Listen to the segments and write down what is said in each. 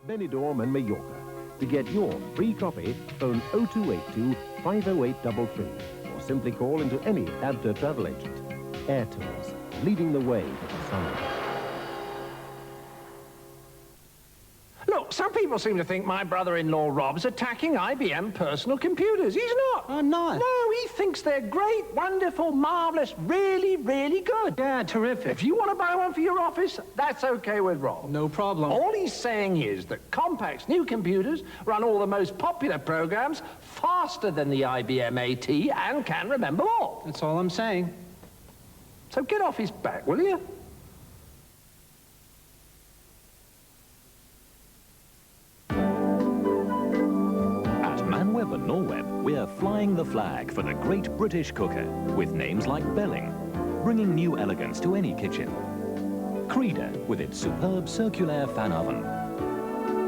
Benidorm and Mallorca. To get your free copy, phone 0282 50833 or simply call into any ABTA travel agent. Air Tours, leading the way to the sun. Look, some people seem to think my brother-in-law Rob's attacking IBM personal computers. He's not. I'm not. No, he thinks they're great, wonderful, marvellous, really, really good. Yeah, terrific. If you want to buy one for your office, that's okay with Rob. No problem. All he's saying is that Compact's new computers run all the most popular programs faster than the IBM AT and can remember more. That's all I'm saying. So get off his back, will you? Manweb and Norweb, we're flying the flag for the great British cooker, with names like Belling, bringing new elegance to any kitchen. Creda, with its superb circular fan oven.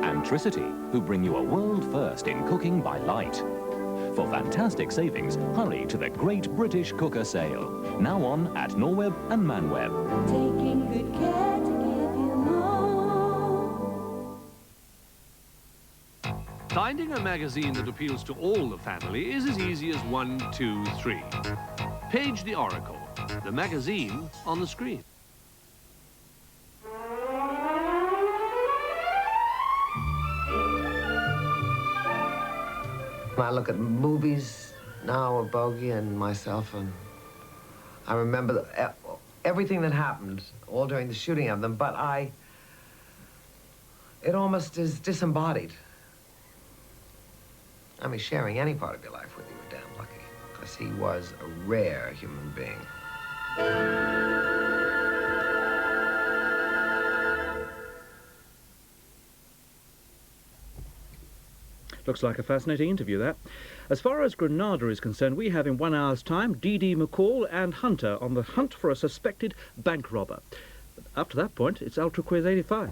And Tricity, who bring you a world first in cooking by light. For fantastic savings, hurry to the great British cooker sale, now on at Norweb and Manweb. Taking good care to give you more. Finding a magazine that appeals to all the family is as easy as 1, 2, 3. Page the Oracle, the magazine on the screen. I look at movies now of Bogey and myself, and I remember everything that happened all during the shooting of them, but it almost is disembodied. I mean, sharing any part of your life with you were damn lucky, because he was a rare human being. Looks like a fascinating interview, that. As far as Granada is concerned, we have in 1 hour's time D.D. McCall and Hunter on the hunt for a suspected bank robber. But up to that point, it's Ultra Quiz 85.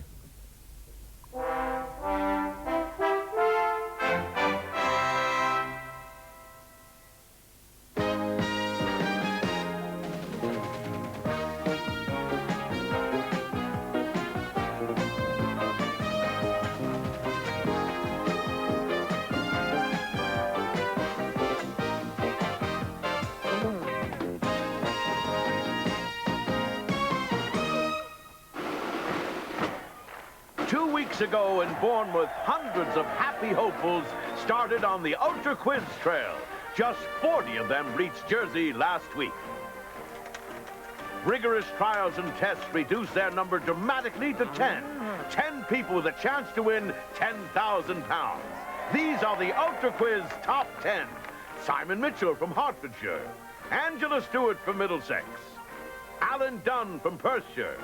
Ago in Bournemouth, hundreds of happy hopefuls started on the Ultra Quiz Trail. Just 40 of them reached Jersey last week. Rigorous trials and tests reduced their number dramatically to 10. 10 people with a chance to win £10,000. These are the Ultra Quiz Top 10. Simon Mitchell from Hertfordshire, Angela Stewart from Middlesex, Alan Dunn from Perthshire,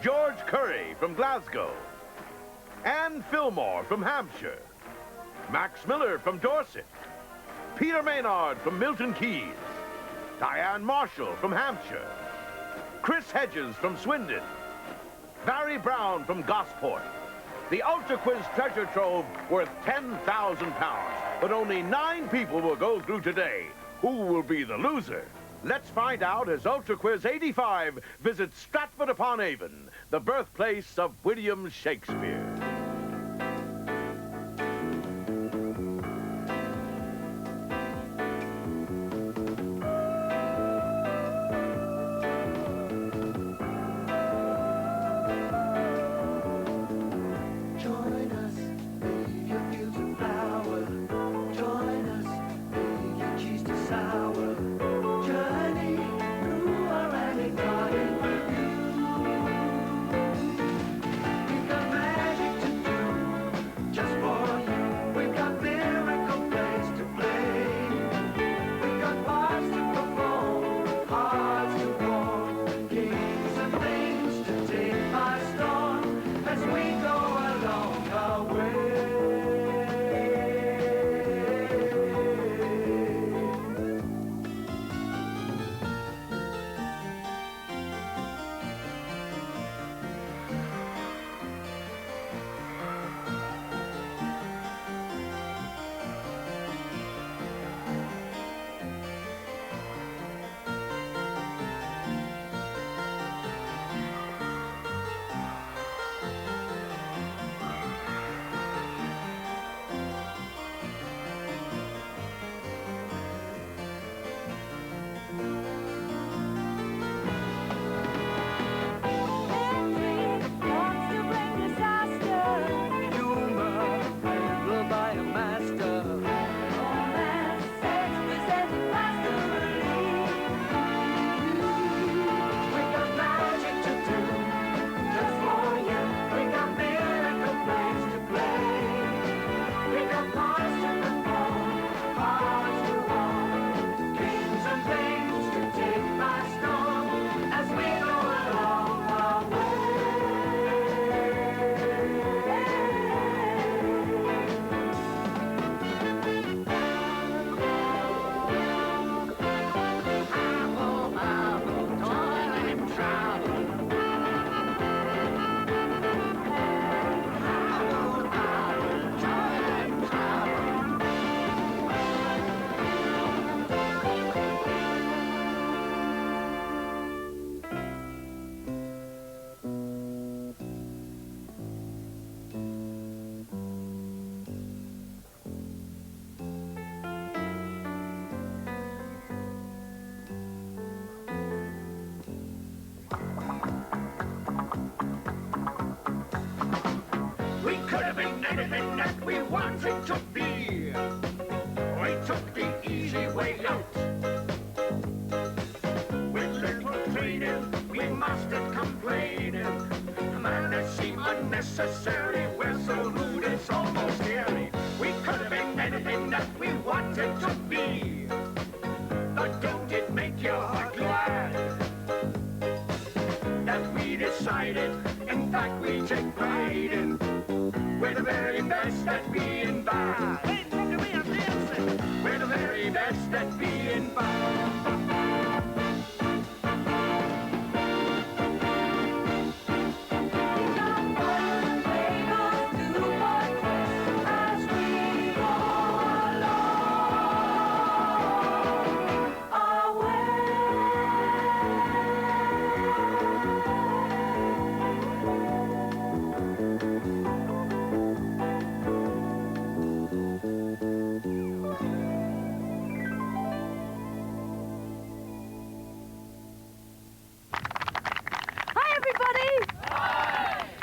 George Curry from Glasgow, Anne Fillmore from Hampshire, Max Miller from Dorset, Peter Maynard from Milton Keyes, Diane Marshall from Hampshire, Chris Hedges from Swindon, Barry Brown from Gosport. The Ultra Quiz treasure trove worth £10,000, but only 9 people will go through today. Who will be the loser? Let's find out as Ultra Quiz 85 visits Stratford-upon-Avon, the birthplace of William Shakespeare. Magic we wanted to be. We took the easy way out. With little training, we mastered complaining. Manners seem unnecessary, we're so rude it's almost scary. We could have been anything that we wanted to be. But don't it make your heart glad that we decided, in fact we take pride in, we're the very best at being bad. Hey, look at me, I'm dancing. We're the very best at being bad.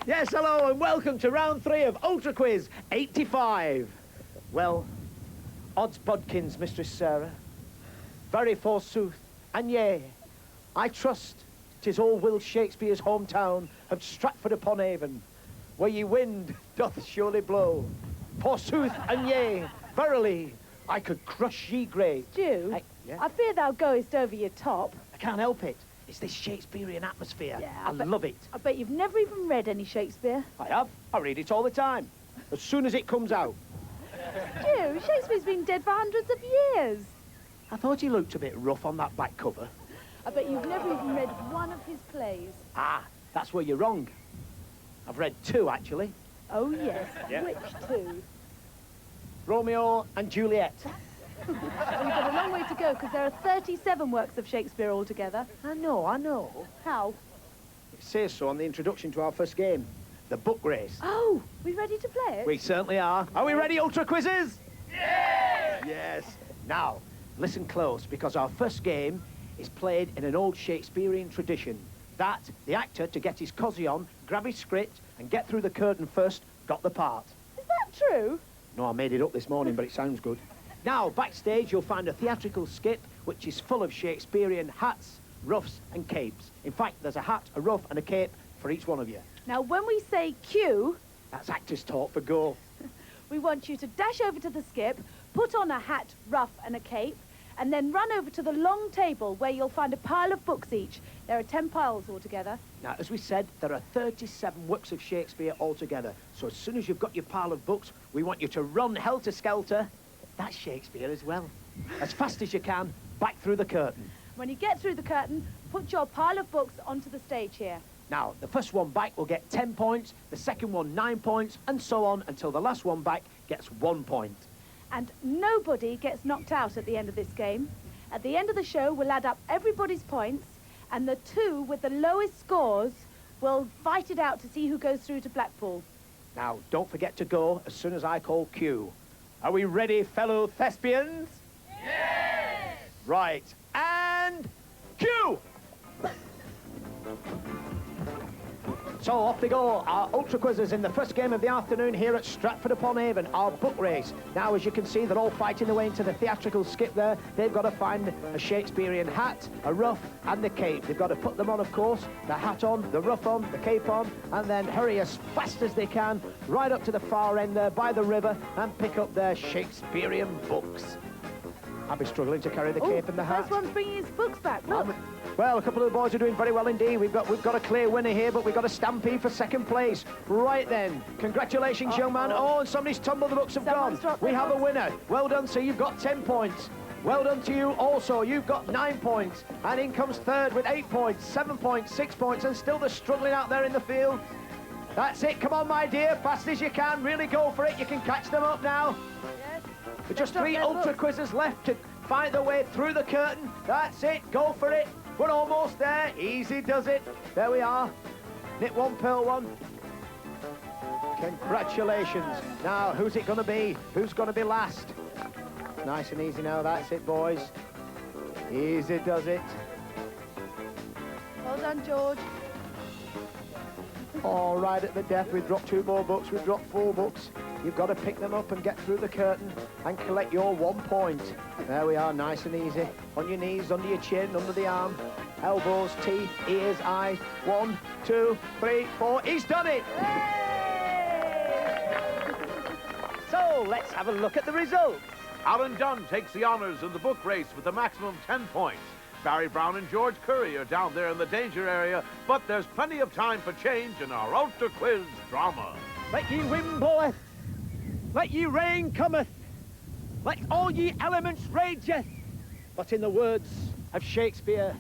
Yes, hello and welcome to round 3 of Ultra Quiz 85. Well, odds bodkins, Mistress Sarah. Very forsooth, and yea, I trust 'tis all Will Shakespeare's hometown of Stratford-upon-Avon, where ye wind doth surely blow. Forsooth, and yea, verily, I could crush ye great. Stew, I fear thou goest over your top. I can't help it. It's this Shakespearean atmosphere. Yeah, I love it. I bet you've never even read any Shakespeare. I have. I read it all the time. As soon as it comes out. Stew, Shakespeare's been dead for hundreds of years. I thought he looked a bit rough on that back cover. I bet you've never even read one of his plays. Ah, that's where you're wrong. I've read 2, actually. Oh, yes. Yeah. Which 2? Romeo and Juliet. Well, you've got a long way to go, because there are 37 works of Shakespeare altogether. I know. How? It says so on the introduction to our first game, the book race. Oh, we ready to play it? We certainly are. Are we ready, Ultra Quizzes? Yes! Yes. Now, listen close, because our first game is played in an old Shakespearean tradition. That the actor, to get his cosy on, grab his script and get through the curtain first, got the part. Is that true? No, I made it up this morning, but it sounds good. Now, backstage, you'll find a theatrical skip which is full of Shakespearean hats, ruffs and capes. In fact, there's a hat, a ruff and a cape for each one of you. Now, when we say cue... That's actor's talk for go. We want you to dash over to the skip, put on a hat, ruff and a cape, and then run over to the long table where you'll find a pile of books each. There are 10 piles altogether. Now, as we said, there are 37 works of Shakespeare altogether. So as soon as you've got your pile of books, we want you to run helter-skelter. That's Shakespeare as well. As fast as you can, back through the curtain. When you get through the curtain, put your pile of books onto the stage here. Now, the first one back will get 10 points, the second one 9 points, and so on until the last one back gets 1 point. And nobody gets knocked out at the end of this game. At the end of the show, we'll add up everybody's points, and the 2 with the lowest scores will fight it out to see who goes through to Blackpool. Now, don't forget to go as soon as I call cue. Are we ready, fellow thespians? Yes! Right, and cue! So off they go, our Ultra Quizzes in the first game of the afternoon here at Stratford-upon-Avon, our book race. Now, as you can see, they're all fighting their way into the theatrical skip there. They've got to find a Shakespearean hat, a ruff, and the cape. They've got to put them on, of course, the hat on, the ruff on, the cape on, and then hurry as fast as they can right up to the far end there by the river and pick up their Shakespearean books. I'll be struggling to carry the cape and the hat. First one's bringing his books back, look. Well, a couple of the boys are doing very well indeed. We've got a clear winner here, but we've got a stampede for second place. Right then, congratulations, young man. Oh, and somebody's tumbled, the books have gone. We have a winner. Well done, sir, you've got 10 points. Well done to you also, you've got 9 points. And in comes third with 8 points, 7 points, 6 points, and still they're struggling out there in the field. That's it, come on, my dear, fast as you can, really go for it. You can catch them up now. Yes. With just 3 Ultra Quizzes left to fight their way through the curtain. That's it, go for it. We're almost there. Easy does it. There we are. Knit one, pearl one. Congratulations. Now, who's it going to be? Who's going to be last? Nice and easy now. That's it, boys. Easy does it. Well done, George. All right at the death. We've dropped 2 more books. We've dropped 4 books. You've got to pick them up and get through the curtain and collect your 1 point. There we are, nice and easy. On your knees, under your chin, under the arm. Elbows, teeth, ears, eyes. 1, 2, 3, 4. He's done it! So, let's have a look at the results. Alan Dunn takes the honours in the book race with a maximum of 10 points. Barry Brown and George Curry are down there in the danger area, but there's plenty of time for change in our Ultra Quiz drama. Let ye wind bloweth, let ye rain cometh, let all ye elements rageth. But in the words of Shakespeare,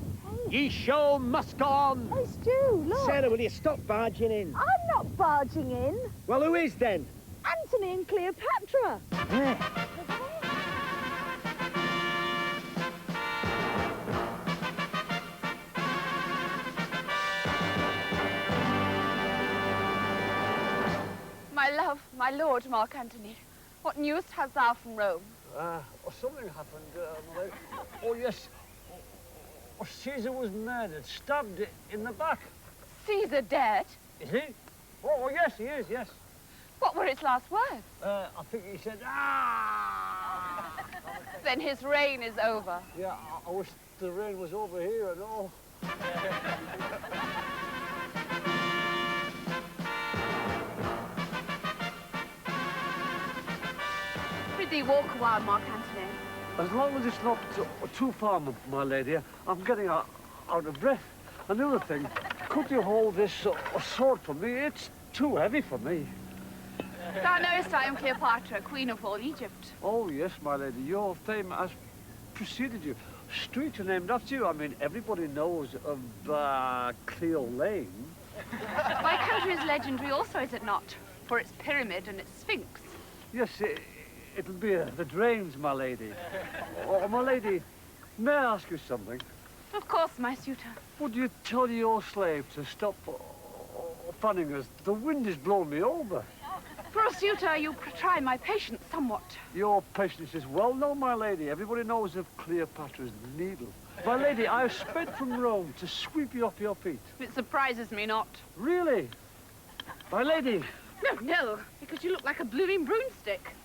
ye show must go on. Hey, Stu, look. Sarah, will you stop barging in? I'm not barging in. Well, who is then? Anthony and Cleopatra. Yeah. My love, my lord, Mark Antony, what news hast thou from Rome? Something happened, oh, yes. Caesar was murdered, stabbed in the back. Caesar dead? Is he? Oh, yes, he is, yes. What were its last words? I think he said, ah! Then his reign is over. Yeah, I wish the reign was over here and all. Prithee walk a while, Mark Antony. As long as it's not too far, my lady, I'm getting out of breath. Another thing, could you hold this sword for me? It's too heavy for me. Thou knowest I am Cleopatra, queen of all Egypt. Oh, yes, my lady, your fame has preceded you. Streets are named after you. I mean, everybody knows of Cleo Lane. My country is legendary also, is it not? For its pyramid and its sphinx. Yes, it'll be the drains, my lady. Oh, my lady, may I ask you something? Of course, my suitor. Would you tell your slave to stop fanning us? The wind is blowing me over. For a suitor, you try my patience somewhat. Your patience is well known, my lady. Everybody knows of Cleopatra's needle. My lady, I have sped from Rome to sweep you off your feet. It surprises me not. Really? My lady? No, because you look like a blooming broomstick.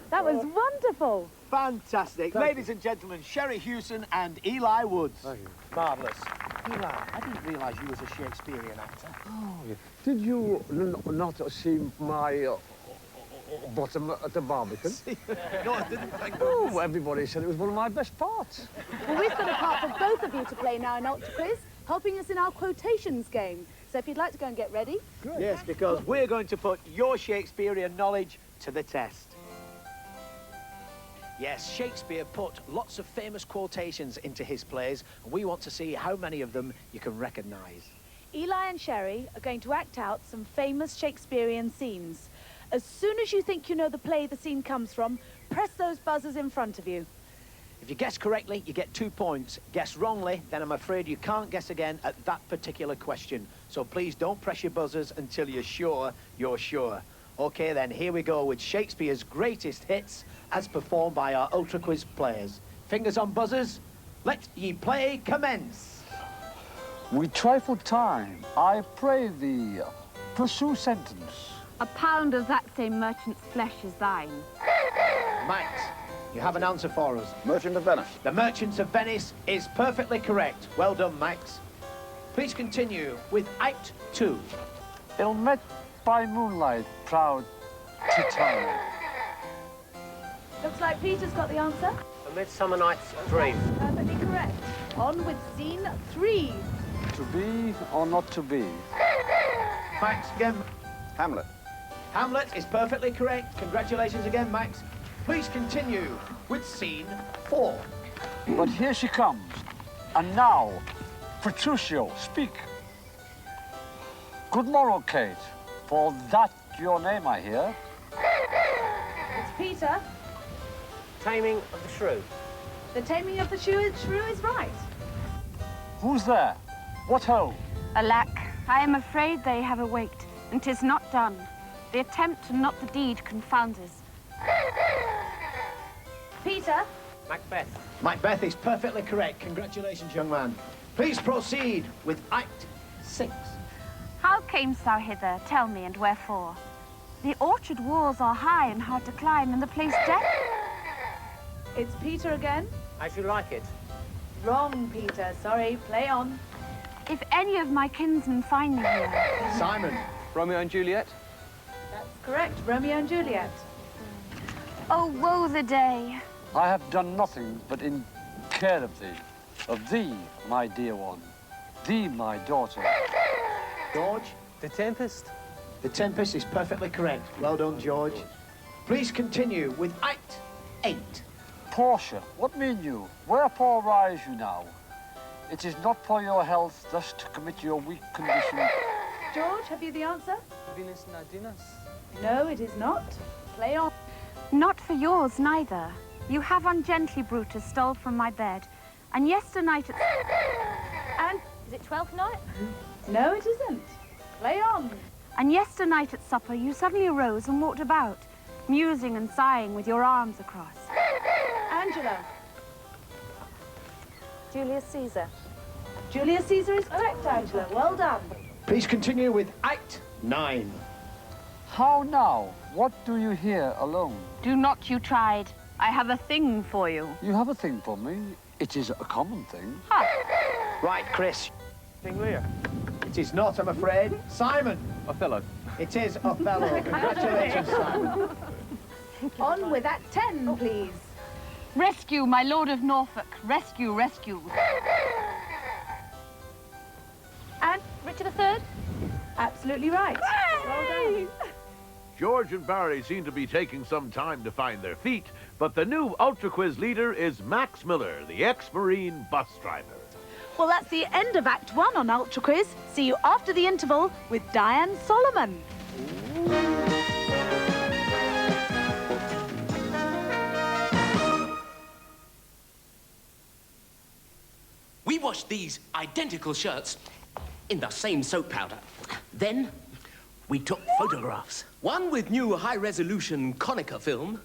That was wonderful. Fantastic. Ladies and gentlemen, Sherry Hewson and Eli Woods. Thank you. Marvellous. Eli, I didn't realise you was a Shakespearean actor. Oh, yeah. Did you not see my bottom at the Barbican? No, I didn't. Thank Oh, everybody said it was one of my best parts. Well, we've got a part for both of you to play now in Ultra Quiz, helping us in our quotations game. So if you'd like to go and get ready. Good. Yes, because we're going to put your Shakespearean knowledge to the test. Yes, Shakespeare put lots of famous quotations into his plays, and we want to see how many of them you can recognise. Eli and Sherry are going to act out some famous Shakespearean scenes. As soon as you think you know the play the scene comes from, press those buzzers in front of you. If you guess correctly, you get 2 points. Guess wrongly, then I'm afraid you can't guess again at that particular question. So please don't press your buzzers until you're sure you're sure. OK, then, here we go with Shakespeare's greatest hits as performed by our Ultra Quiz players. Fingers on buzzers. Let ye play commence. We try for time. I pray thee, pursue sentence. A pound of that same merchant's flesh is thine. Max, you have an answer for us. Merchant of Venice. The Merchants of Venice is perfectly correct. Well done, Max. Please continue with Act 2. Ill met by moonlight, proud Titania. Looks like Peter's got the answer. A Midsummer Night's Dream. Perfectly correct. On with scene 3. To be or not to be? Max, again. Hamlet. Hamlet is perfectly correct. Congratulations again, Max. Please continue with scene 4. But here she comes. And now, Petruchio, speak. Good morrow, Kate. For that your name, I hear. It's Peter. Taming of the Shrew. The Taming of the Shrew is right. Who's there? What ho? Alack, I am afraid they have awaked, and 'tis not done. The attempt and not the deed confounds us. Peter. Macbeth. Macbeth is perfectly correct. Congratulations, young man. Please proceed with Act 6. How camest thou hither? Tell me, and wherefore? The orchard walls are high and hard to climb, and the place death. It's Peter again. As you like it. Wrong, Peter. Sorry, play on. If any of my kinsmen find me here. Simon. Romeo and Juliet? That's correct, Romeo and Juliet. Oh, woe the day. I have done nothing but in care of thee, my dear one, thee, my daughter. George? The Tempest? The Tempest is perfectly correct. Well done, George. Please continue with Act 8. Portia, what mean you? Wherefore rise you now? It is not for your health thus to commit your weak condition. George, have you the answer? Venus Nadinas? No, it is not. Play on. Not for yours, neither. You have ungently, Brutus, stole from my bed. And yesternight at... And is it 12th night? No, it isn't. Play on. And yesternight at supper, you suddenly arose and walked about, musing and sighing with your arms across. Angela. Julius Caesar. Julius Caesar is correct, Angela. Well done. Please continue with Act 9. How now? What do you here alone? Do not you tried. I have a thing for you. You have a thing for me. It is a common thing. Right, Chris. King Lear. It is not, I'm afraid. Simon. Othello. It is Othello. Congratulations, Simon. On with Act 10, please. Rescue, my Lord of Norfolk. Rescue, rescue. And Richard III? absolutely right. Well done. George and Barry seem to be taking some time to find their feet, but the new Ultra Quiz leader is Max Miller, the ex-Marine bus driver. Well, that's the end of Act 1 on Ultra Quiz. See you after the interval with Diane Solomon. We washed these identical shirts in the same soap powder. Then we took photographs. One with new high-resolution Konica film,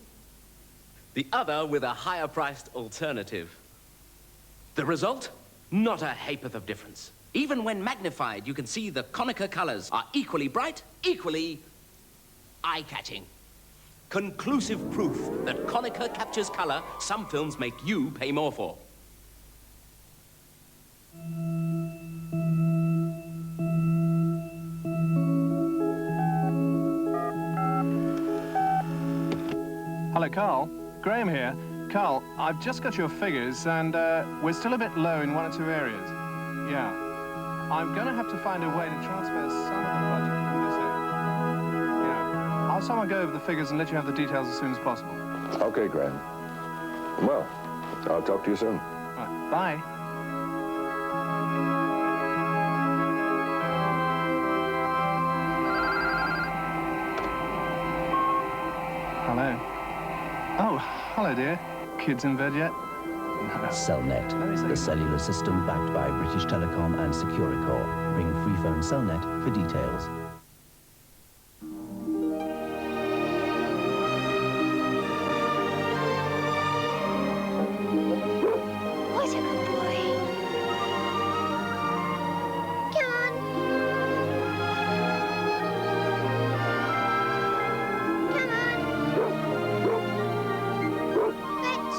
the other with a higher-priced alternative. The result? Not a ha'porth of difference. Even when magnified, you can see the Konica colors are equally bright, equally eye-catching. Conclusive proof that Konica captures color some films make you pay more for. Hello, Carl. Graham here. Carl, I've just got your figures, and we're still a bit low in one or two areas. Yeah. I'm going to have to find a way to transfer some of the budget from this area. Yeah. I'll someone go over the figures and let you have the details as soon as possible. Okay, Graham. Well, I'll talk to you soon. Right. Bye. Hello. Oh, hello, dear. Kids in bed yet? Cellnet, the cellular system backed by British Telecom and Securicor. Ring Freephone Cellnet for details. What a good boy. Come on. Come on. Fetch.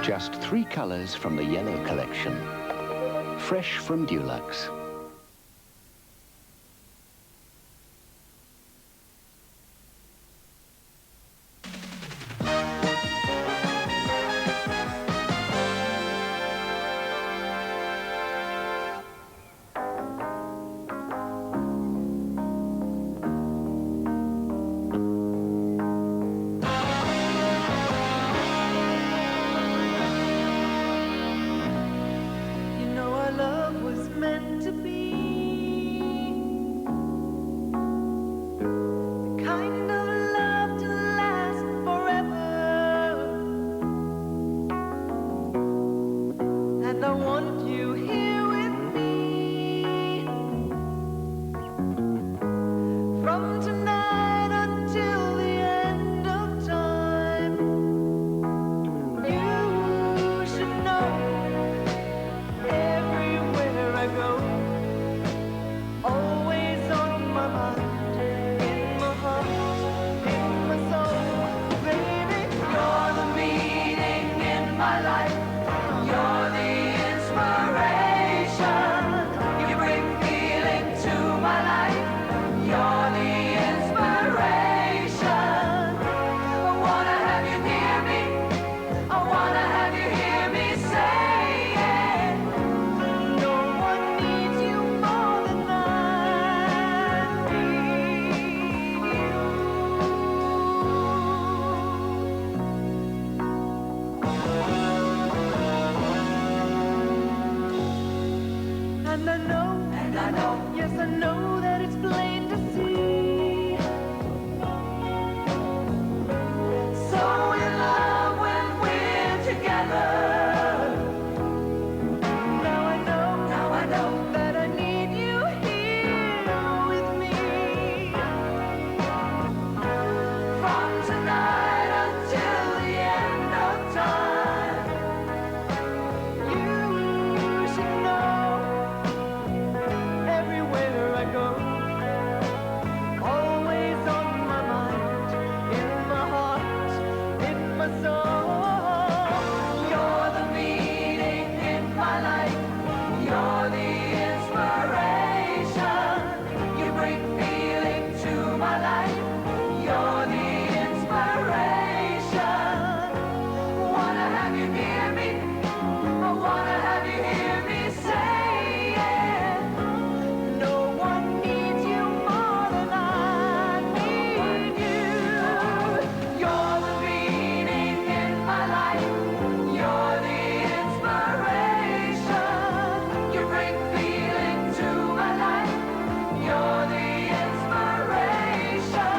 Just 3 colors from the yellow collection. Fresh from Dulux. You know our love was meant to And I know, yes, I know that it's plain to see. So in love when we're together. Now I know that I need you here with me. From tonight until the end of time. You should know, everywhere I go, always on my mind, in my heart, in my soul. You're the meaning in my life. You're the inspiration. You bring feeling to my life. You're the inspiration. Wanna have you near me. I wanna have you hear me say it. No one needs you more than I need you. You're the meaning in my life. You're the inspiration. You bring feeling to my life. You're the inspiration.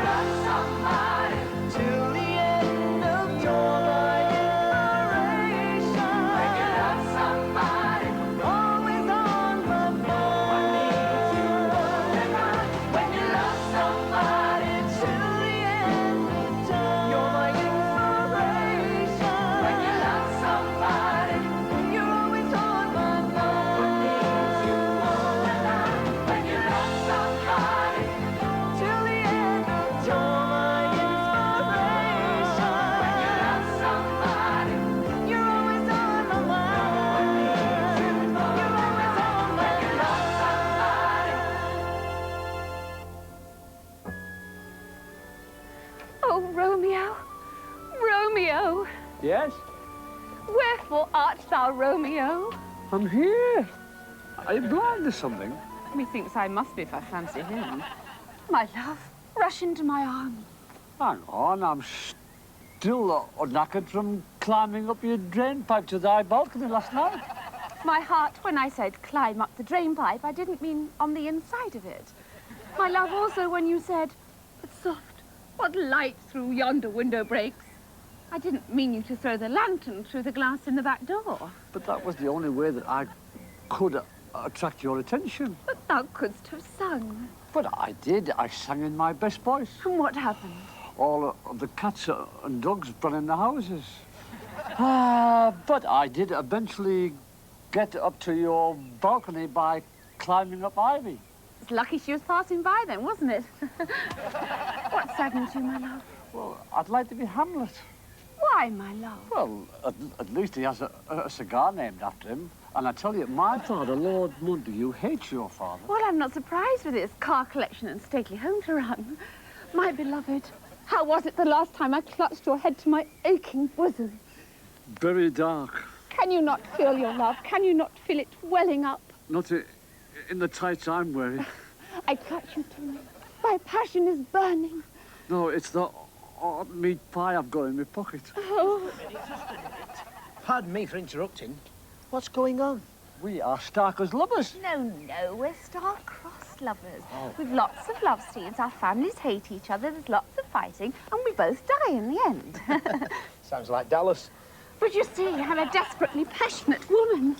Love somebody till the end of time. Inspiration. When you love somebody, always on my mind. When you love somebody till the end of time, you're my inspiration. When you love somebody, you're always on my mind. When you love somebody till the end of time, my inspiration. When you love somebody, you're always on my mind. You're always on my mind. When you love somebody. Oh, Romeo, Romeo, Yes? wherefore art thou, Romeo? I'm here. Are you blind or something? Methinks I must be if I fancy him. My love, rush into my arms. Hang on, I'm still knackered from climbing up your drain pipe to thy balcony last night. My heart, when I said climb up the drain pipe, I didn't mean on the inside of it. My love, also, when you said, but soft, what light through yonder window breaks. I didn't mean you to throw the lantern through the glass in the back door. But that was the only way that I could attract your attention. But thou couldst have sung. But I did. I sang in my best voice. And what happened? All the cats and dogs ran in the houses. But I did eventually get up to your balcony by climbing up ivy. It's lucky she was passing by then, wasn't it? What saddens you, my love? Well, I'd like to be Hamlet. Why, my love? Well, at least he has a cigar named after him. And I tell you, my father, Lord Montague, hates your father. Well, I'm not surprised with his car collection and stately home to run. My beloved, how was it the last time I clutched your head to my aching bosom? Very dark. Can you not feel your love? Can you not feel it welling up? Not in the tights I'm wearing. I clutch you to me. My passion is burning. No, it's the hot meat pie I've got in my pocket. Oh. Pardon me for interrupting. What's going on? We are stark as lovers. No, we're star-crossed lovers. With lots of love scenes, our families hate each other, there's lots of fighting, and we both die in the end. Sounds like Dallas. But you see, I'm a desperately passionate woman.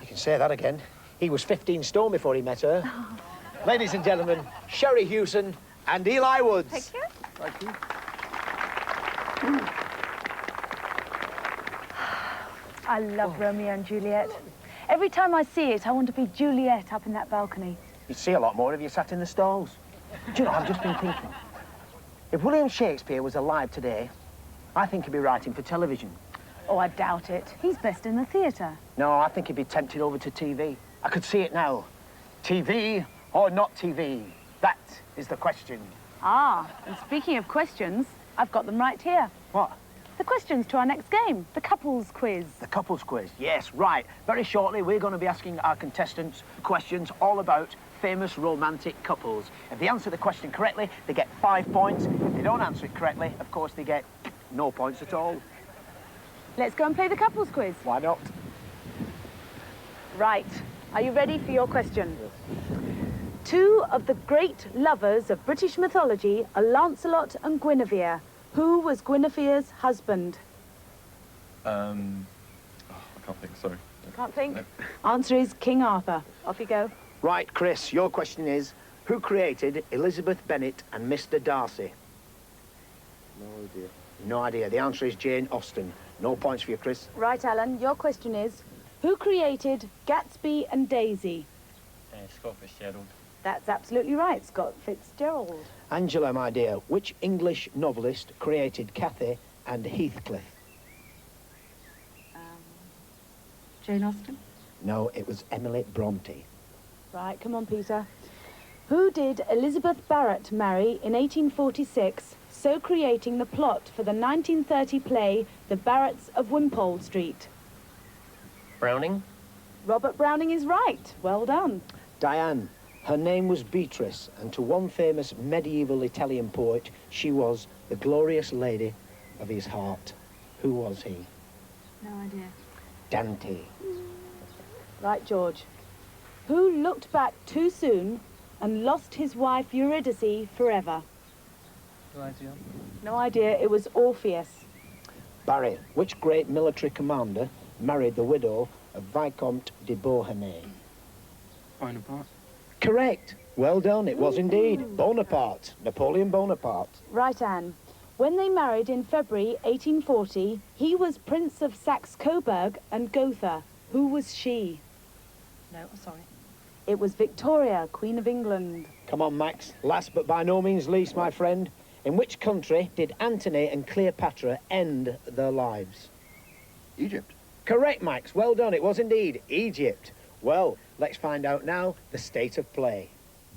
You can say that again. He was 15 stone before he met her. Ladies and gentlemen, Sherry Hewson and Eli Woods. Thank you. Thank you. I love Romeo and Juliet. Every time I see it, I want to be Juliet up in that balcony. You'd see a lot more if you sat in the stalls. Do you know, I've just been thinking. If William Shakespeare was alive today, I think he'd be writing for television. Oh, I doubt it. He's best in the theatre. No, I think he'd be tempted over to TV. I could see it now. TV or not TV? That is the question. Ah, and speaking of questions, I've got them right here. What? The questions to our next game, the couples quiz. The couples quiz, yes, right. Very shortly, we're going to be asking our contestants questions all about famous romantic couples. If they answer the question correctly, they get 5 points. If they don't answer it correctly, of course, they get no points at all. Let's go and play the couples quiz. Why not? Right. Are you ready for your question? Two of the great lovers of British mythology are Lancelot and Guinevere. Who was Guinevere's husband? I can't think, sorry. You can't think? No. Answer is King Arthur. Off you go. Right, Chris, your question is, who created Elizabeth Bennet and Mr. Darcy? No idea. No idea. The answer is Jane Austen. No points for you, Chris. Right, Alan, your question is, who created Gatsby and Daisy? Scott Fitzgerald. That's absolutely right, Scott Fitzgerald. Angela, my dear, which English novelist created Cathy and Heathcliff? Jane Austen? No, it was Emily Bronte. Right, come on, Peter. Who did Elizabeth Barrett marry in 1846, so creating the plot for the 1930 play The Barretts of Wimpole Street? Browning? Robert Browning is right. Well done. Diane, her name was Beatrice, and to one famous medieval Italian poet, she was the glorious lady of his heart. Who was he? No idea. Dante. Right, George. Who looked back too soon and lost his wife Eurydice forever? No idea. No idea. It was Orpheus. Barry, which great military commander married the widow of Vicomte de Beauharnais? Bonaparte. Correct. Well done. It was indeed Bonaparte. Napoleon Bonaparte. Right, Anne. When they married in February 1840, he was Prince of Saxe-Coburg and Gotha. Who was she? No, sorry. It was Victoria, Queen of England. Come on, Max. Last but by no means least, my friend. In which country did Antony and Cleopatra end their lives? Egypt. Correct, Max. Well done. It was indeed Egypt. Well, let's find out now the state of play.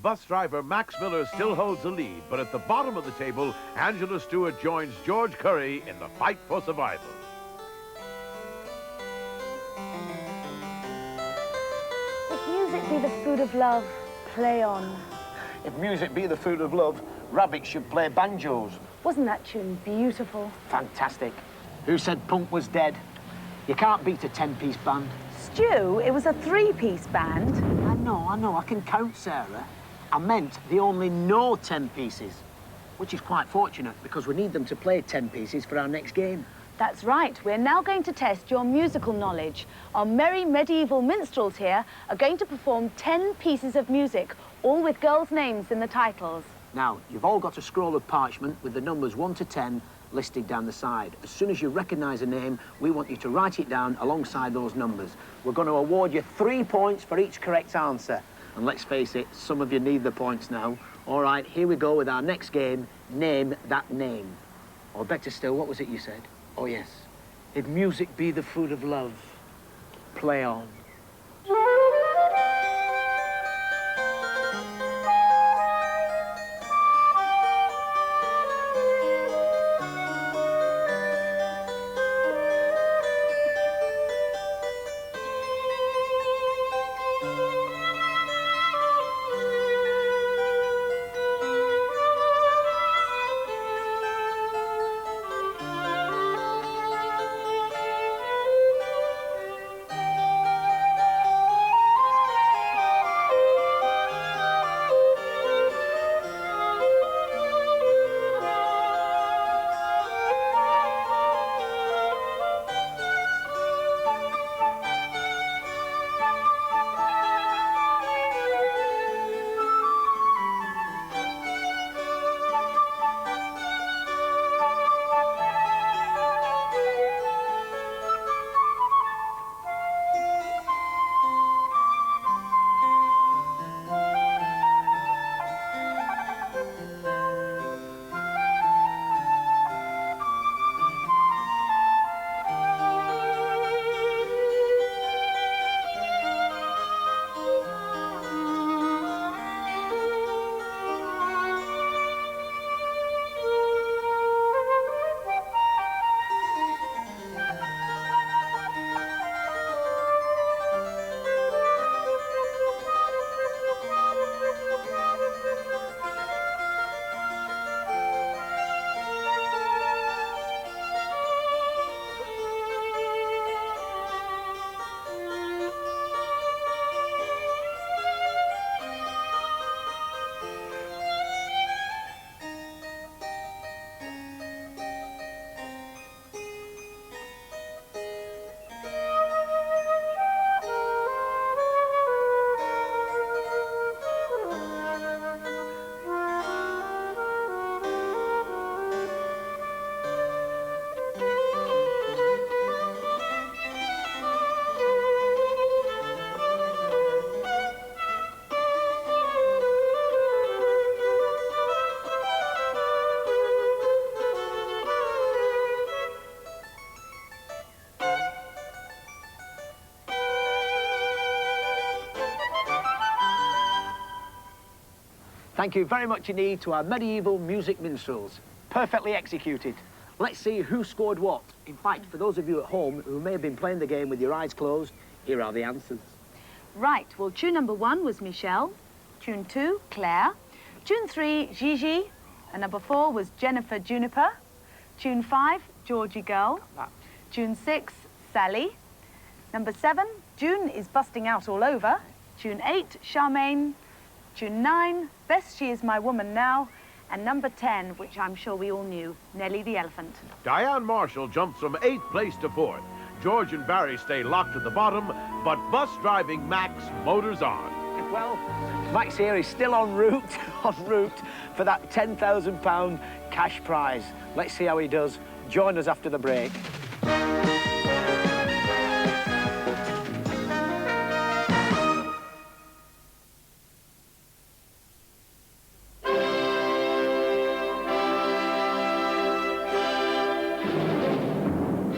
Bus driver Max Miller still holds the lead, but at the bottom of the table, Angela Stewart joins George Curry in the fight for survival. If music be the food of love, play on. If music be the food of love, rabbits should play banjos. Wasn't that tune beautiful? Fantastic. Who said punk was dead? You can't beat a 10-piece band. Stu, it was a 3-piece band. I know, I can count, Sarah. I meant they only know 10 pieces, which is quite fortunate because we need them to play 10 pieces for our next game. That's right. We're now going to test your musical knowledge. Our merry medieval minstrels here are going to perform 10 pieces of music, all with girls' names in the titles. Now, you've all got a scroll of parchment with the numbers 1 to 10 listed down the side. As soon as you recognise a name, we want you to write it down alongside those numbers. We're going to award you 3 points for each correct answer. And let's face it, some of you need the points now. All right, here we go with our next game, Name That Name. Or better still, what was it you said? Oh, yes. If music be the food of love, play on. Thank you very much indeed to our medieval music minstrels. Perfectly executed. Let's see who scored what. In fact, for those of you at home who may have been playing the game with your eyes closed, here are the answers. Right, well, tune number 1 was Michelle, tune 2, Claire, tune 3, Gigi, and number 4 was Jennifer Juniper, tune 5, Georgie Girl, tune 6, Sally, number 7, June is busting out all over, tune 8, Charmaine, tune 9, Best She Is My Woman Now, and number 10, which I'm sure we all knew, Nellie the Elephant. Diane Marshall jumps from 8th place to 4th. George and Barry stay locked at the bottom, but bus driving Max motors on. Well, Max here is still en route for that £10,000 cash prize. Let's see how he does. Join us after the break.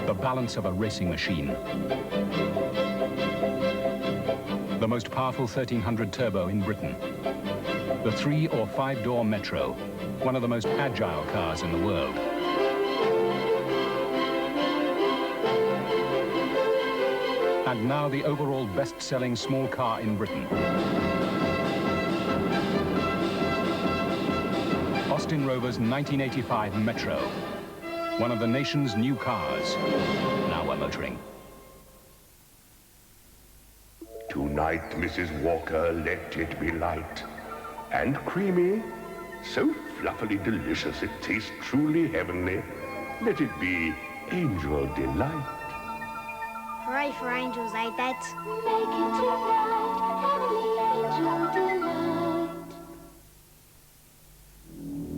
The balance of a racing machine. The most powerful 1300 turbo in Britain. The 3- or 5-door Metro, one of the most agile cars in the world. And now the overall best-selling small car in Britain. Austin Rover's 1985 Metro, one of the nation's new cars. Now we're motoring. Tonight, Mrs. Walker, let it be light and creamy, so fluffily delicious it tastes truly heavenly. Let it be angel delight. Pray for angels, eh, Dad? Make it tonight, heavenly angel delight.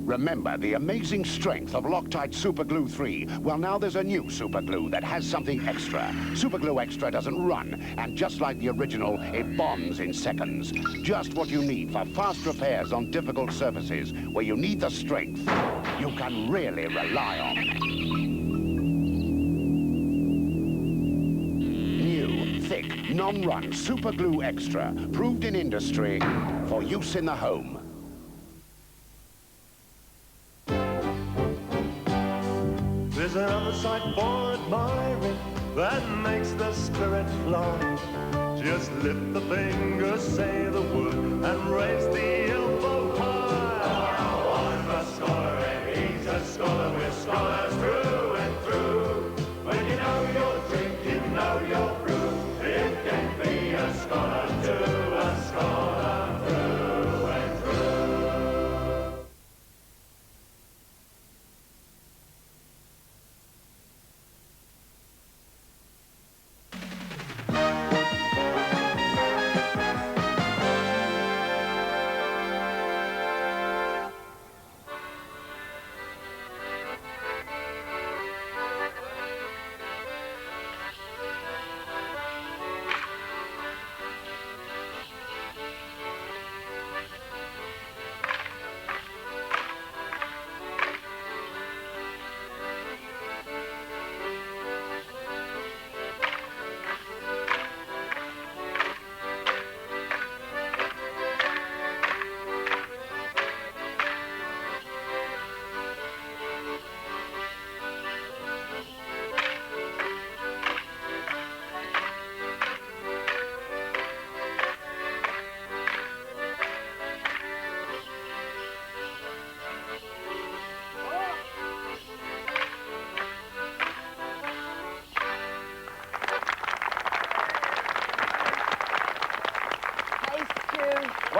Remember the amazing strength of Loctite Super Glue 3? Well, now there's a new Super Glue that has something extra. Super Glue Extra doesn't run, and just like the original, it bonds in seconds. Just what you need for fast repairs on difficult surfaces, where you need the strength you can really rely on. New, thick, non-run Super Glue Extra, proved in industry for use in the home. There's another sight for admiring that makes the spirit fly. Just lift the finger, say the word, and raise the elbow high. Oh, I'm a scholar and he's a scholar. We're scholars through and through. When you know your drink, you know your brew. You can be a scholar too, a scholar through and through.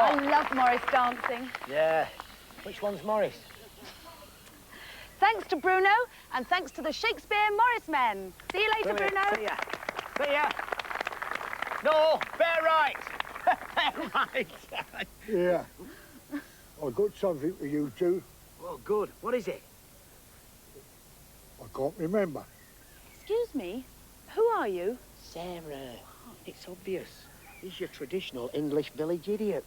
I love Morris dancing. Yeah. Which one's Morris? Thanks to Bruno, and thanks to the Shakespeare Morris men. See you later, Brilliant. Bruno. See ya. See ya. No, bear right. Bear right. Yeah. I've got something for you two. Oh, good. What is it? I can't remember. Excuse me, who are you? Sarah. It's obvious. He's your traditional English village idiot.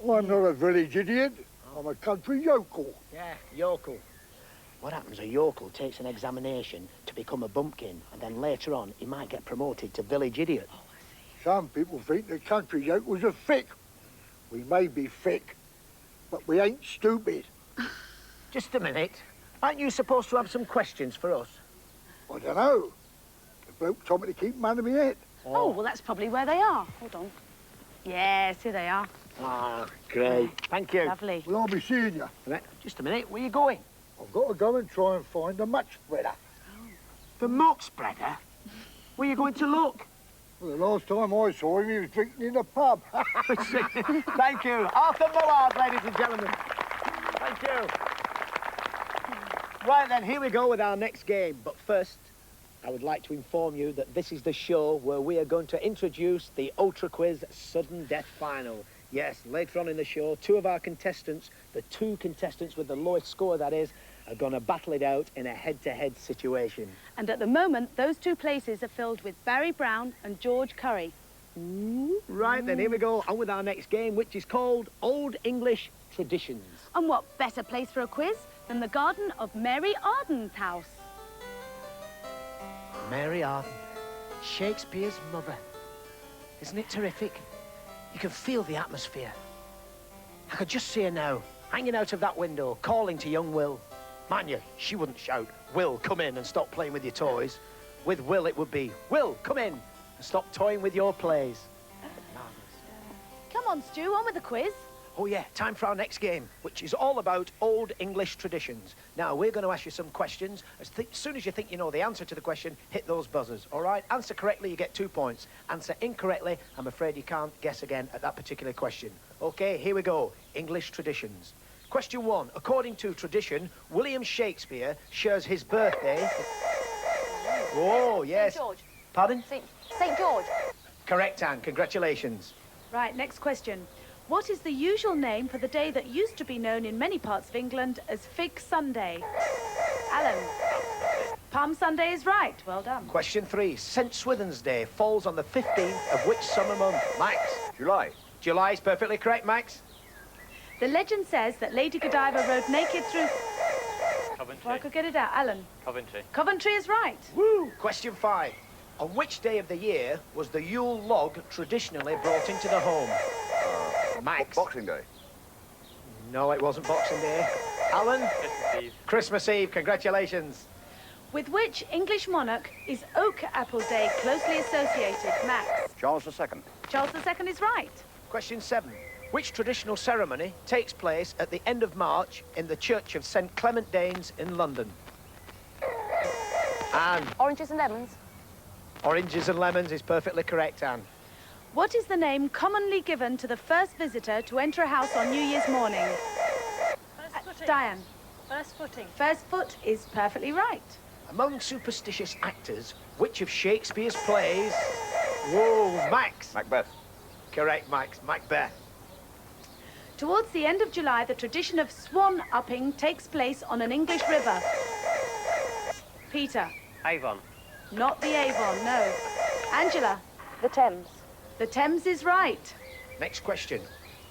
Well, I'm not a village idiot. I'm a country yokel. Yeah, yokel. What happens, a yokel takes an examination to become a bumpkin, and then later on he might get promoted to village idiot. Oh, I see. Some people think the country yokels are thick. We may be thick, but we ain't stupid. Just a minute. Aren't you supposed to have some questions for us? I don't know. The bloke told me to keep them under my head. Oh, well, that's probably where they are. Hold on. Yes, here they are. Ah, great. Thank you. Lovely. Well, I'll be seeing you. Just a minute. Where are you going? I've got to go and try and find a muck spreader. The muck spreader? Where are you going to look? Well, the last time I saw him, he was drinking in a pub. Thank you. Arthur Mullard, ladies and gentlemen. Thank you. Right then, here we go with our next game. But first, I would like to inform you that this is the show where we are going to introduce the Ultra Quiz Sudden Death Final. Yes, later on in the show, two of our contestants, the two contestants with the lowest score, that is, are going to battle it out in a head-to-head situation. And at the moment, those two places are filled with Barry Brown and George Curry. Right then, here we go, on with our next game, which is called Old English Traditions. And what better place for a quiz than the garden of Mary Arden's house? Mary Arden, Shakespeare's mother. Isn't it terrific? You can feel the atmosphere. I could just see her now, hanging out of that window, calling to young Will. Mind you, she wouldn't shout, "Will, come in and stop playing with your toys." With Will, it would be, "Will, come in and stop toying with your plays." Come on, Stu, on with the quiz. Oh yeah, time for our next game, which is all about Old English traditions. Now, we're going to ask you some questions. As soon as you think you know the answer to the question, hit those buzzers, all right? Answer correctly, you get 2 points. Answer incorrectly, I'm afraid you can't guess again at that particular question. Okay, here we go. English traditions. Question 1. According to tradition, William Shakespeare shares his birthday... Oh, yes. St. George. Pardon? St. George. Correct, Anne. Congratulations. Right, next question. What is the usual name for the day that used to be known in many parts of England as Fig Sunday? Alan. Palm Sunday is right. Well done. Question 3. St. Swithin's Day falls on the 15th of which summer month? Max? July. July is perfectly correct, Max. The legend says that Lady Godiva rode naked through... Coventry. Well, I could get it out. Alan. Coventry. Coventry is right. Woo! Question 5. On which day of the year was the Yule log traditionally brought into the home? Max? Boxing Day. No, it wasn't Boxing Day. Alan? Christmas Eve. Christmas Eve. Congratulations. With which English monarch is Oak Apple Day closely associated? Max. Charles II. Charles II is right. Question 7. Which traditional ceremony takes place at the end of March in the Church of St. Clement Danes in London? Anne? Oranges and lemons. Oranges and lemons is perfectly correct, Anne. What is the name commonly given to the first visitor to enter a house on New Year's morning? First footing. Diane. First footing. First foot is perfectly right. Among superstitious actors, which of Shakespeare's plays... Whoa, Max. Macbeth. Correct, Max. Macbeth. Towards the end of July, the tradition of swan upping takes place on an English river. Peter. Avon. Not the Avon, no. Angela. The Thames. The Thames is right. Next question.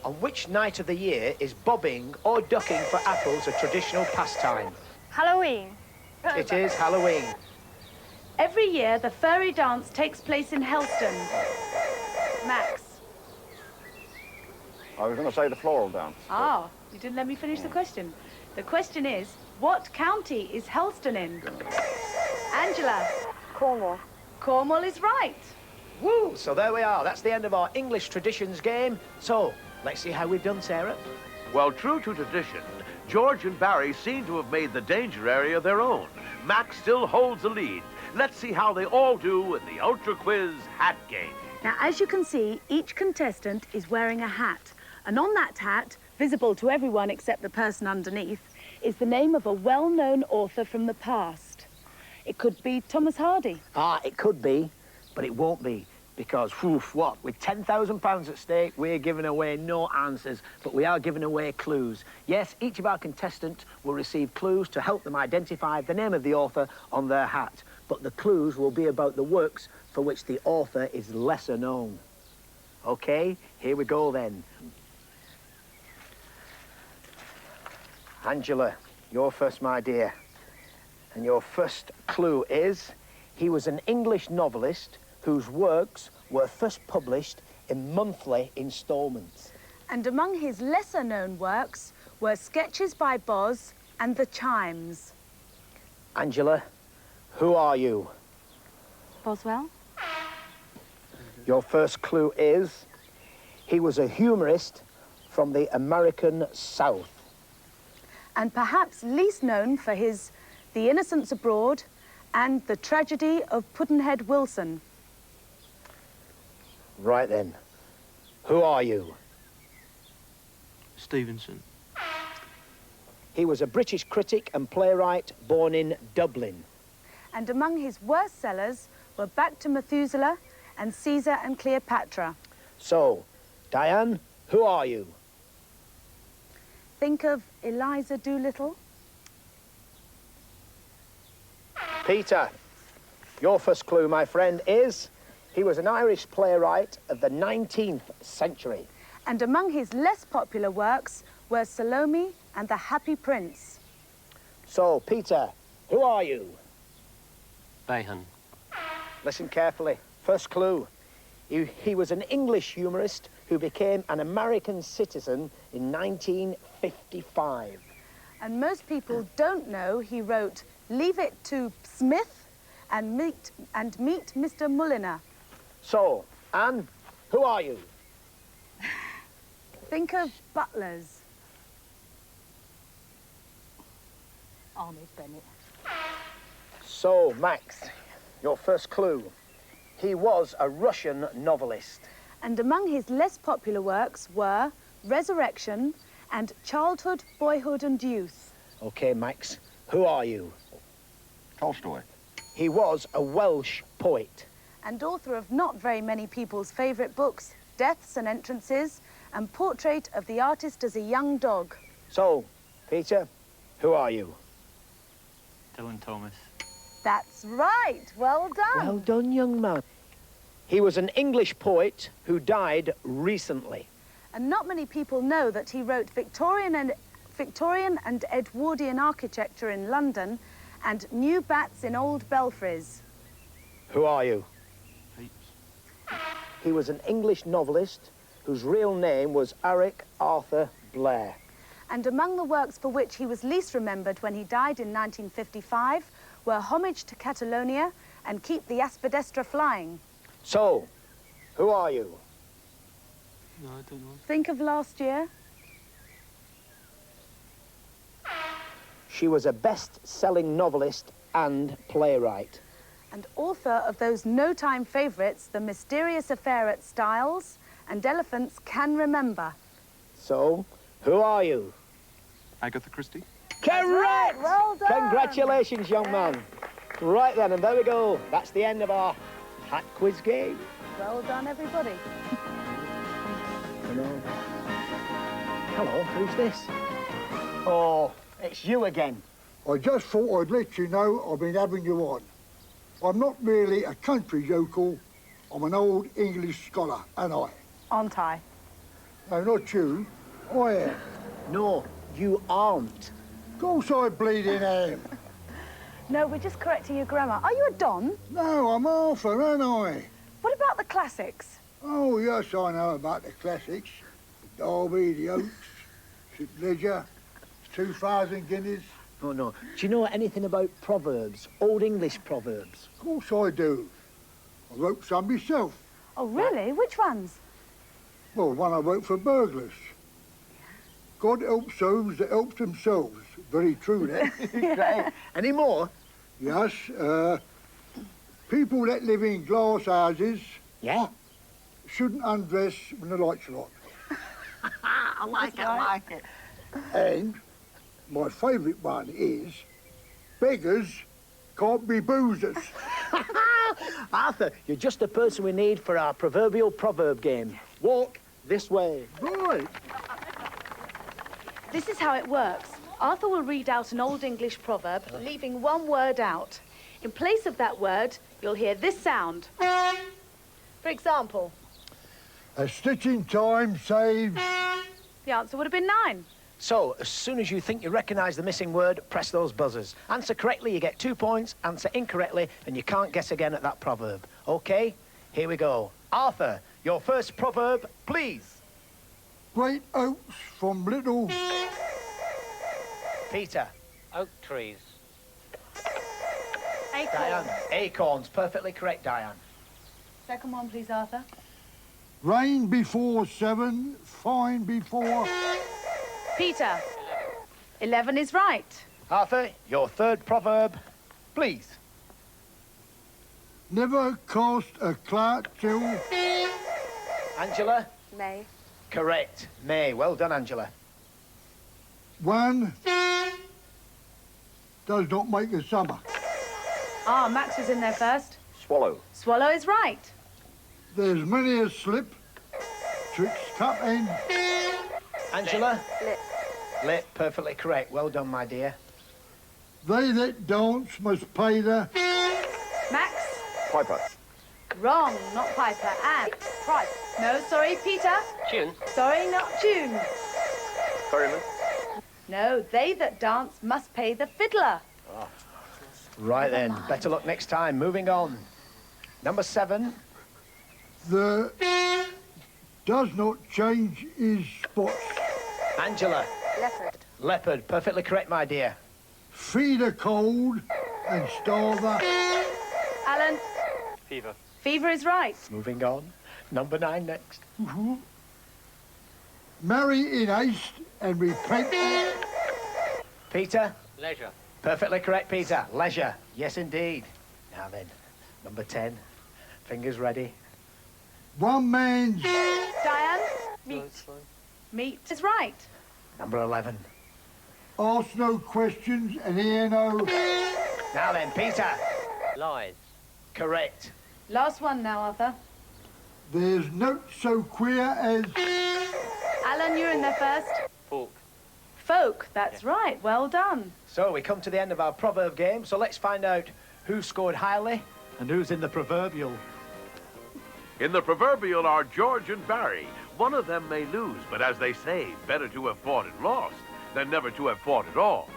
On which night of the year is bobbing or ducking for apples a traditional pastime? Halloween. It is Halloween. Every year, the furry dance takes place in Helston. Max. I was going to say the floral dance. Ah, you didn't let me finish the question. The question is, what county is Helston in? Angela. Cornwall. Cornwall is right. Woo! So there we are. That's the end of our English traditions game. So, let's see how we've done, Sarah. Well, true to tradition, George and Barry seem to have made the danger area their own. Max still holds the lead. Let's see how they all do in the Ultra Quiz hat game. Now, as you can see, each contestant is wearing a hat. And on that hat, visible to everyone except the person underneath, is the name of a well-known author from the past. It could be Thomas Hardy. Ah, it could be, but it won't be. Because, what? With £10,000 at stake, we're giving away no answers, but we are giving away clues. Yes, each of our contestants will receive clues to help them identify the name of the author on their hat. But the clues will be about the works for which the author is lesser known. OK, here we go then. Angela, you're first, my dear. And your first clue is, he was an English novelist whose works were first published in monthly instalments. And among his lesser-known works were Sketches by Boz and The Chimes. Angela, who are you? Boswell? Your first clue is he was a humorist from the American South. And perhaps least known for his The Innocents Abroad and The Tragedy of Pudd'nhead Wilson. Right then, who are you? Stevenson. He was a British critic and playwright born in Dublin. And among his worst sellers were Back to Methuselah and Caesar and Cleopatra. So, Diane, who are you? Think of Eliza Doolittle. Peter, your first clue, my friend, is he was an Irish playwright of the 19th century. And among his less popular works were Salome and The Happy Prince. So, Peter, who are you? Bayhan. Listen carefully. First clue. He was an English humorist who became an American citizen in 1955. And most people don't know he wrote Leave It to Smith and Meet Mr. Mulliner. So, Anne, who are you? Think of butlers. Arnold Bennett. So, Max, your first clue. He was a Russian novelist. And among his less popular works were Resurrection and Childhood, Boyhood and Youth. Okay, Max, who are you? Tolstoy. He was a Welsh poet. And author of not very many people's favourite books, Deaths and Entrances and Portrait of the Artist as a Young Dog. So, Peter, who are you? Dylan Thomas. That's right. Well done. Well done, young man. He was an English poet who died recently. And not many people know that he wrote Victorian and Edwardian architecture in London and New Bats in Old Belfries. Who are you? Pepys. He was an English novelist whose real name was Eric Arthur Blair. And among the works for which he was least remembered when he died in 1955 were Homage to Catalonia and Keep the Aspidestra Flying. So, who are you? No, I don't know. Think of last year. She was a best-selling novelist and playwright. And author of those no-time favourites, The Mysterious Affair at Styles and Elephants Can Remember. So, who are you? Agatha Christie. Correct! Right. Well done! Congratulations, young man. Right then, and there we go. That's the end of our hat quiz game. Well done, everybody. Hello. Hello, who's this? Oh, it's you again. I just thought I'd let you know I've been having you on. I'm not merely a country yokel, I'm an old English scholar, and I. Aren't I? No, not you. I am. No, you aren't. Of course I bleeding am. No, we're just correcting your grammar. Are you a Don? No, I'm Arthur, aren't I? What about the classics? Oh, yes, I know about the classics. The Derby, the Oaks, St. Ledger, 2,000 guineas. Oh, no. Do you know anything about proverbs, Old English proverbs? Of course I do. I wrote some myself. Oh, really? Which ones? Well, one I wrote for burglars. God helps those that help themselves. Very true, that. Great. Any more? Yes, people that live in glass houses... Yeah? ...shouldn't undress when the lights are on. I like it, I like it. And my favourite one is, beggars can't be boozers. Arthur, you're just the person we need for our proverbial proverb game. Walk this way. Right. This is how it works. Arthur will read out an Old English proverb, leaving one word out. In place of that word, you'll hear this sound. For example... A stitch in time saves... The answer would have been 9. So, as soon as you think you recognise the missing word, press those buzzers. Answer correctly, you get 2 points. Answer incorrectly, and you can't guess again at that proverb. OK? Here we go. Arthur, your first proverb, please. Great oaks from little... Peter. Oak trees. Diane. Acorns. Perfectly correct, Diane. Second one, please, Arthur. Rain before 7, fine before... Peter. 11 is right. Arthur, your third proverb, please. Never cast a clout till... Angela? May. Correct. May. Well done, Angela. One does not make a summer. Ah, Max was in there first. Swallow. Swallow is right. There's many a slip twixt cup and... Angela? Lip. Lip. Perfectly correct. Well done, my dear. They that dance must pay the... Max? Piper. Wrong, not Piper. And Price. No, sorry, Peter. Tune. Sorry, not tune. Ferryman. No, they that dance must pay the fiddler. Right then. Better luck next time. Moving on. Number 7. The... does not change his spots. Angela. Leopard. Leopard. Perfectly correct, my dear. Feed a cold and starve the... Alan? Fever. Fever is right. Moving on. Number 9 next. Marry in haste and repent... Peter. Leisure. Perfectly correct, Peter. Leisure. Yes, indeed. Now then, number 10. Fingers ready. One man's... Diane? Meat. Meat is right. Number 11. Ask no questions and hear no... Now then, Peter. Lies. Correct. Last one now, Arthur. There's note so queer as... Alan, you're in there first. Fork. Folk, that's right. Well done. So we come to the end of our proverb game, so let's find out who scored highly and who's in the proverbial. In the proverbial are George and Barry. One of them may lose, but as they say, better to have fought and lost than never to have fought at all.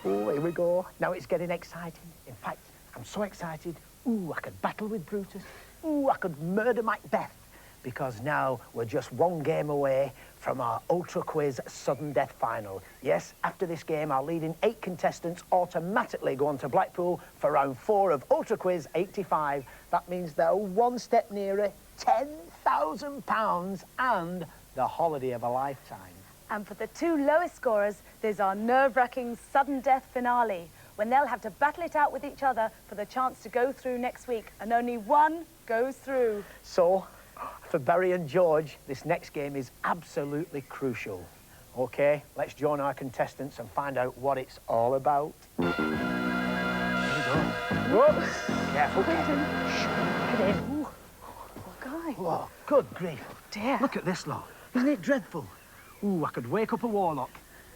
Oh, here we go. Now it's getting exciting. In fact, I'm so excited. Ooh, I could battle with Brutus. Ooh, I could murder Macbeth. Because now we're just one game away from our Ultra Quiz Sudden Death Final. Yes, after this game, our leading 8 contestants automatically go on to Blackpool for round 4 of Ultra Quiz 85. That means they're one step nearer £10,000 and the holiday of a lifetime. And for the 2 lowest scorers, there's our nerve-wracking sudden death finale, when they'll have to battle it out with each other for the chance to go through next week, and only one goes through. So, for Barry and George, this next game is absolutely crucial. OK, let's join our contestants and find out what it's all about. Here we go. Whoops. Careful. Shh. Get in. Poor guy. Whoa, good grief. Dear. Look at this lot. Isn't it dreadful? Ooh, I could wake up a warlock.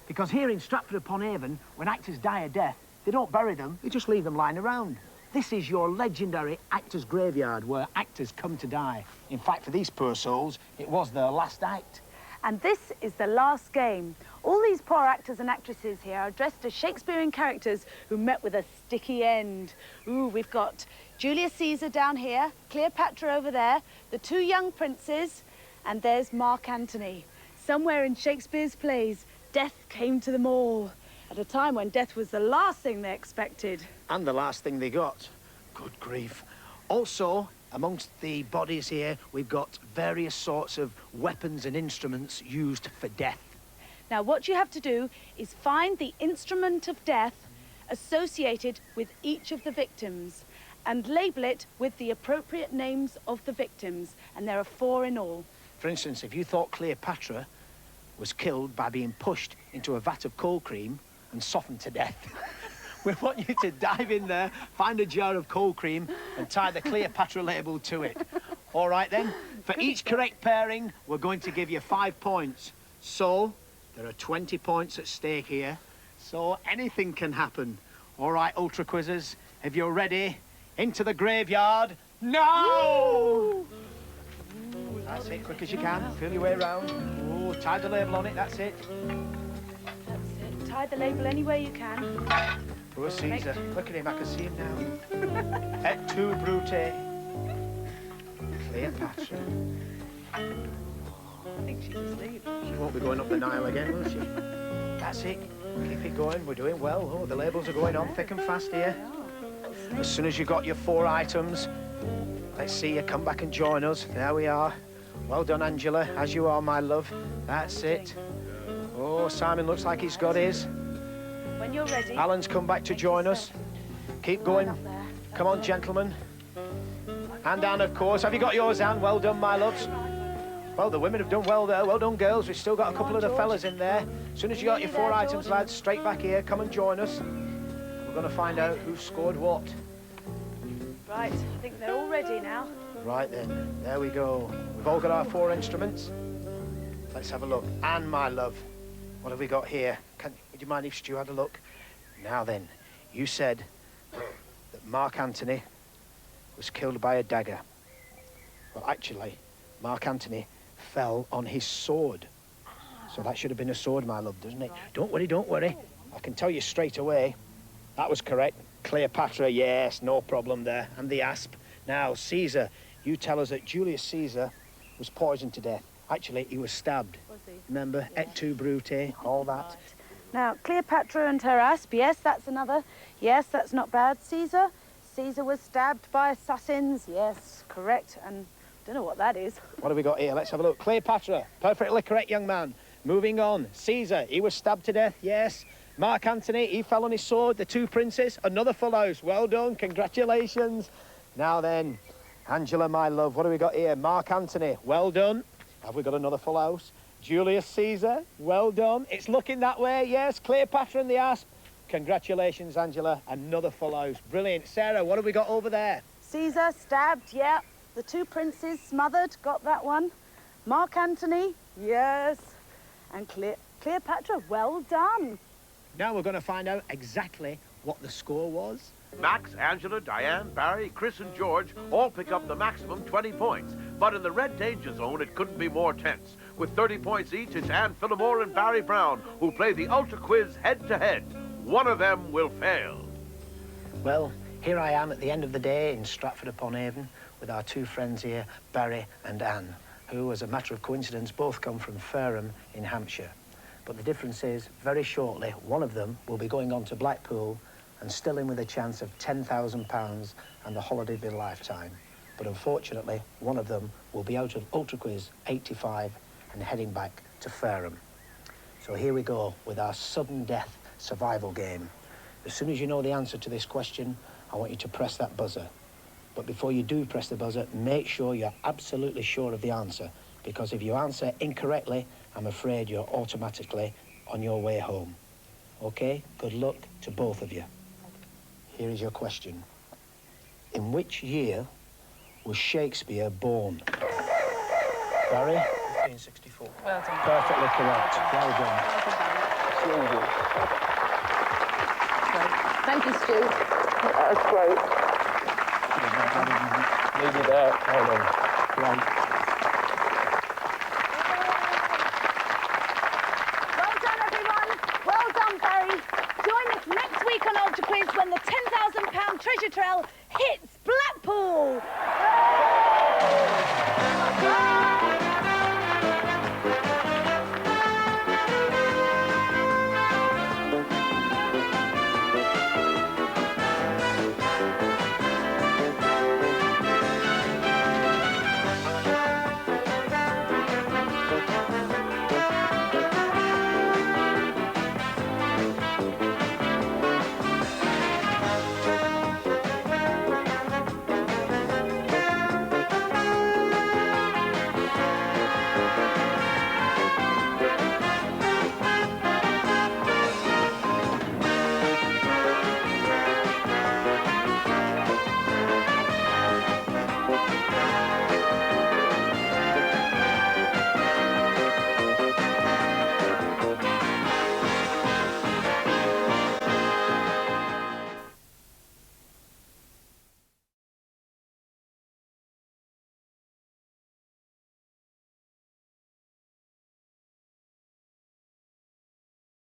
Because here in Stratford-upon-Avon, when actors die a death, they don't bury them, they just leave them lying around. This is your legendary actors' graveyard where actors come to die. In fact, for these poor souls, it was their last act. And this is the last game. All these poor actors and actresses here are dressed as Shakespearean characters who met with a sticky end. Ooh, we've got Julius Caesar down here, Cleopatra over there, the 2 young princes, and there's Mark Antony. Somewhere in Shakespeare's plays, death came to them all at a time when death was the last thing they expected. And the last thing they got. Good grief. Also, amongst the bodies here, we've got various sorts of weapons and instruments used for death. Now, what you have to do is find the instrument of death associated with each of the victims and label it with the appropriate names of the victims, and there are 4 in all. For instance, if you thought Cleopatra was killed by being pushed into a vat of cold cream and softened to death, we want you to dive in there, find a jar of cold cream and tie the Cleopatra label to it. All right, then? For each correct pairing, we're going to give you 5 points. So, there are 20 points at stake here. So, anything can happen. All right, Ultra Quizzers, if you're ready, into the graveyard, now! That's it, quick as you can. Feel your way around. Oh, tie the label on it, that's it. That's it. Tie the label any way you can. Poor Caesar. Look at him, I can see him now. Et tu, Brute. Cleopatra. I think she's asleep. She won't be going up the Nile again, will she? That's it. Keep it going. We're doing well. Oh, the labels are going on thick and fast here. As soon as you got your 4 items, let's see you come back and join us. There we are. Well done, Angela, as you are, my love. That's it. Oh, Simon looks like he's got his. When you're ready. Alan's come back to join us. Keep going. Come on, gentlemen. And Anne, of course. Have you got yours, Anne? Well done, my loves. Well, the women have done well there. Well done, girls. We've still got a couple of the fellas in there. As soon as you got your 4 items, lads, straight back here. Come and join us. We're going to find out who scored what. Right, I think they're all ready now. Right then, there we go. We've all got our 4 instruments. Let's have a look. Anne, my love, what have we got here? Would you mind if Stu had a look? Now then, you said that Mark Antony was killed by a dagger. Well, actually, Mark Antony fell on his sword. So that should have been a sword, my love, doesn't it? Don't worry, don't worry. I can tell you straight away. That was correct. Cleopatra, yes, no problem there. And the asp. Now, Caesar, you tell us that Julius Caesar was poisoned to death. Actually, he was stabbed. Was he? Remember, et tu, Brute, all that. Right. Now, Cleopatra and her asp, yes, that's another. Yes, that's not bad. Caesar was stabbed by assassins. Yes, correct. And I don't know what that is. What have we got here? Let's have a look. Cleopatra, perfectly correct, young man. Moving on. Caesar, he was stabbed to death, yes. Mark Antony, he fell on his sword. The 2 princes, another full house. Well done, congratulations. Now then, Angela, my love, what have we got here? Mark Antony, well done. Have we got another full house? Julius Caesar, well done. It's looking that way, yes. Cleopatra and the asp. Congratulations, Angela, another full house. Brilliant. Sarah, what have we got over there? Caesar stabbed, yeah. The 2 princes smothered, got that one. Mark Antony, yes. And Cleopatra, well done. Now we're going to find out exactly what the score was. Max, Angela, Diane, Barry, Chris and George all pick up the maximum 20 points. But in the red danger zone, it couldn't be more tense. With 30 points each, it's Anne Phillimore and Barry Brown who play the Ultra Quiz head-to-head. One of them will fail. Well, here I am at the end of the day in Stratford-upon-Avon with our 2 friends here, Barry and Anne, who, as a matter of coincidence, both come from Fareham in Hampshire. But the difference is, very shortly, one of them will be going on to Blackpool and still in with a chance of £10,000 and the holiday of a lifetime. But unfortunately, one of them will be out of Ultra Quiz 85 and heading back to Fareham. So here we go with our sudden death survival game. As soon as you know the answer to this question, I want you to press that buzzer. But before you do press the buzzer, make sure you're absolutely sure of the answer, because if you answer incorrectly, I'm afraid you're automatically on your way home. Okay? Good luck to both of you. Here is your question. In which year was Shakespeare born? Barry? 1564. Well done. Perfectly correct. Well done. Thank you, Stu. That's great. Needed that. Well done. Great. Well done, everyone. Well done, Barry. Join us next week on Ultra Quiz when the £10,000 treasure trail hits Blackpool.